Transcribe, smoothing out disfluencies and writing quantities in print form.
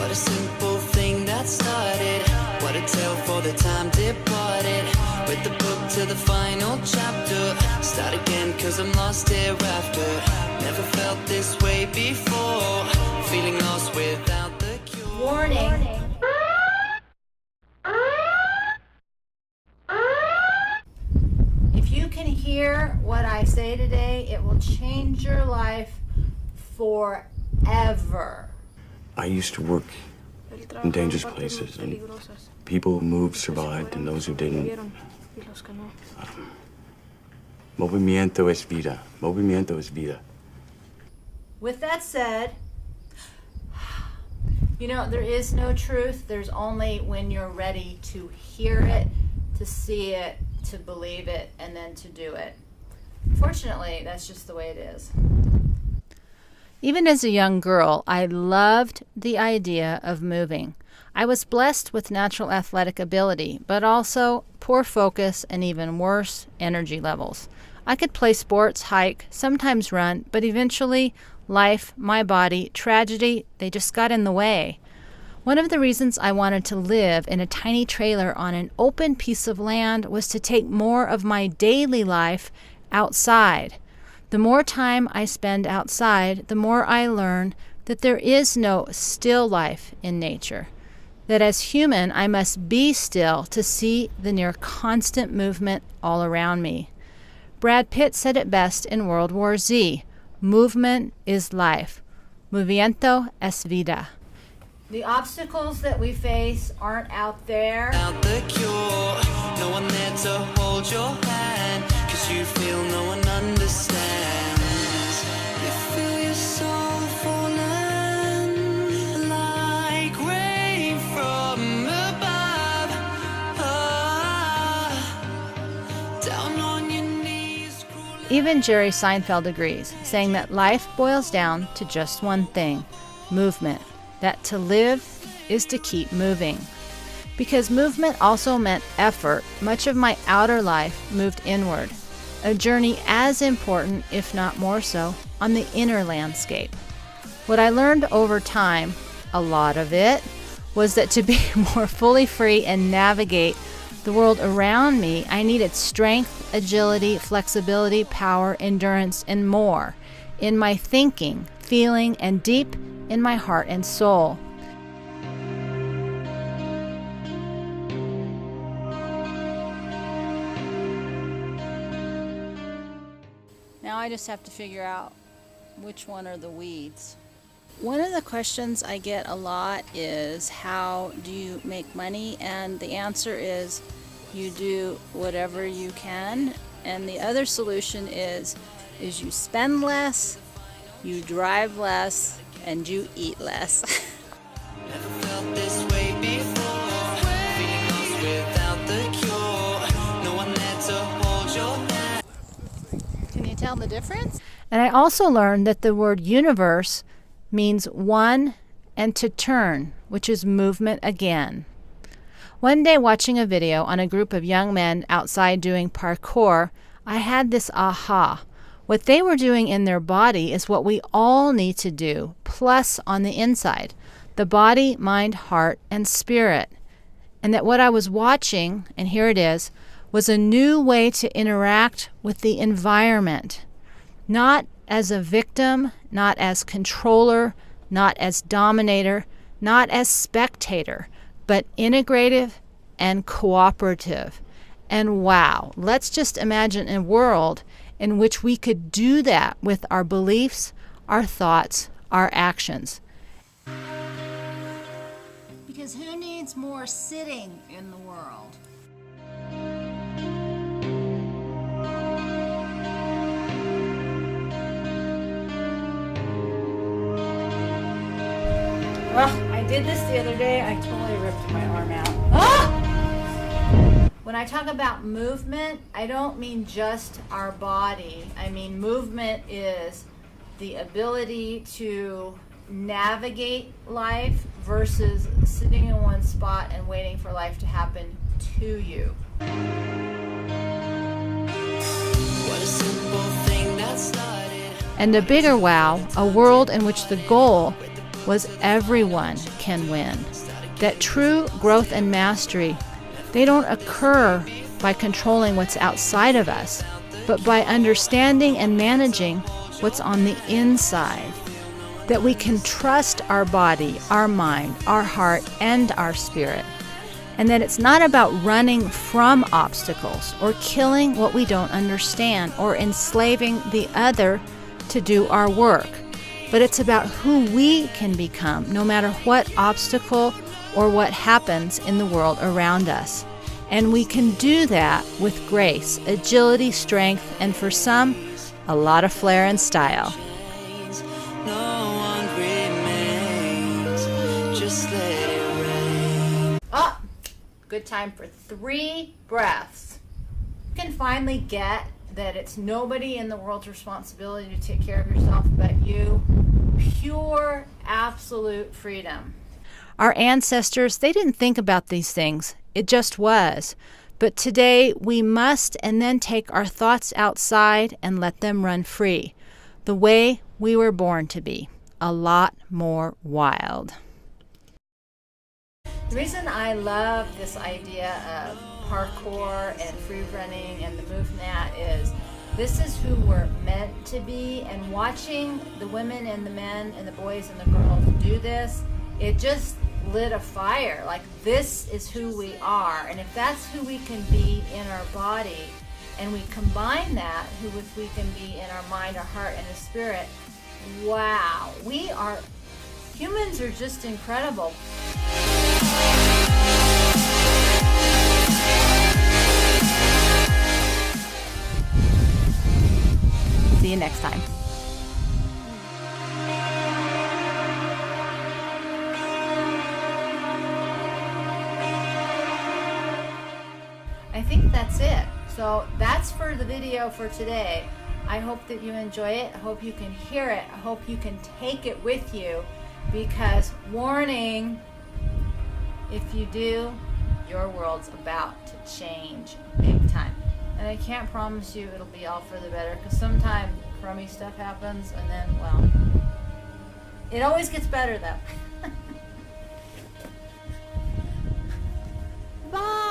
What a simple thing that started. What a tale for the time departed. With the book to the final chapter. Start again cause I'm lost hereafter. Never felt this way before. Feeling lost without the cure. Warning. If you can hear what I say today, it will change your life forever. I used to work in dangerous places, and people who moved survived, and those who didn't. Movimiento es vida. Movimiento es vida. With that said, you know, there is no truth. There's only when you're ready to hear it, to see it, to believe it, and then to do it. Fortunately, that's just the way it is. Even as a young girl, I loved the idea of moving. I was blessed with natural athletic ability, but also poor focus and even worse, energy levels. I could play sports, hike, sometimes run, but eventually life, my body, tragedy, they just got in the way. One of the reasons I wanted to live in a tiny trailer on an open piece of land was to take more of my daily life outside. The more time I spend outside, the more I learn that there is no still life in nature. That as human, I must be still to see the near constant movement all around me. Brad Pitt said it best in World War Z. Movement is life. Movimiento es vida. The obstacles that we face aren't out there. Out the cure, no one there to hold your hand, cause you feel no one understands. You feel your soul falling like rain from above. Down on your knees. Even Jerry Seinfeld agrees, saying that life boils down to just one thing, movement. That to live is to keep moving. Because movement also meant effort, much of my outer life moved inward. A journey as important, if not more so, on the inner landscape. What I learned over time, a lot of it, was that to be more fully free and navigate the world around me, I needed strength, agility, flexibility, power, endurance, and more in my thinking, feeling, and deep in my heart and soul. Now I just have to figure out which one are the weeds. One of the questions I get a lot is, how do you make money? And the answer is, you do whatever you can. And the other solution is you spend less, you drive less, and you eat less. Never felt this way before. Feeling lost without the cure. No one there to hold your hand. Can you tell the difference? And I also learned that the word universe means one and to turn, which is movement again. One day watching a video on a group of young men outside doing parkour, I had this aha. What they were doing in their body is what we all need to do, plus on the inside, the body, mind, heart, and spirit. And that what I was watching, and here it is, was a new way to interact with the environment. Not as a victim, not as controller, not as dominator, not as spectator, but integrative and cooperative. And wow, let's just imagine a world in which we could do that with our beliefs, our thoughts, our actions. Because who needs more sitting in the world? Well, I did this the other day. I totally ripped my arm out. Ah! When I talk about movement, I don't mean just our body. I mean movement is the ability to navigate life versus sitting in one spot and waiting for life to happen to you. What a simple thing that started. And a bigger wow, a world in which the goal was everyone can win. That true growth and mastery, they don't occur by controlling what's outside of us, but by understanding and managing what's on the inside. That we can trust our body, our mind, our heart, and our spirit. And that it's not about running from obstacles or killing what we don't understand or enslaving the other to do our work. But it's about who we can become, no matter what obstacle or what happens in the world around us. And we can do that with grace, agility, strength, and for some, a lot of flair and style. No one remains. Just let it rain. Oh, good time for 3 breaths. You can finally get that it's nobody in the world's responsibility to take care of yourself but you. Pure, absolute freedom. Our ancestors, they didn't think about these things. It just was. But today we must and then take our thoughts outside and let them run free. The way we were born to be. A lot more wild. The reason I love this idea of parkour and free running and the Movnat is this is who we're meant to be, and watching the women and the men and the boys and the girls do this, it just lit a fire. Like, this is who we are, and if that's who we can be in our body, and we combine that with we can be in our mind, our heart, and the spirit, wow, humans are just incredible. See you next time. I think that's it. So that's for the video for today. I hope that you enjoy it. I hope you can hear it. I hope you can take it with you, because warning, if you do, your world's about to change big time. And I can't promise you it'll be all for the better, because sometimes crummy stuff happens and then, well, it always gets better though. Bye!